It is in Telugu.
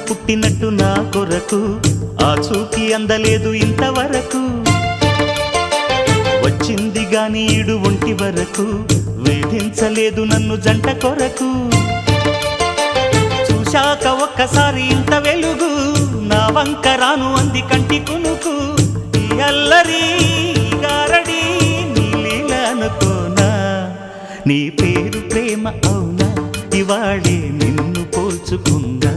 పుట్టినట్టు నా కొరకు ఆ చూకి అందలేదు ఇంతవరకు వచ్చింది గాని ఈడు ఒంటి వరకు వేధించలేదు నన్ను జంట కొరకు చూశాక ఒక్కసారి ఇంత వెలుగు నా వంక రాను అంది కంటి కునుకు ఈ అల్లరి గారడి నీ లీల అనుకోనా నీ పేరు ప్రేమ అవునా ఇవాళే నిన్ను పోల్చుకుందా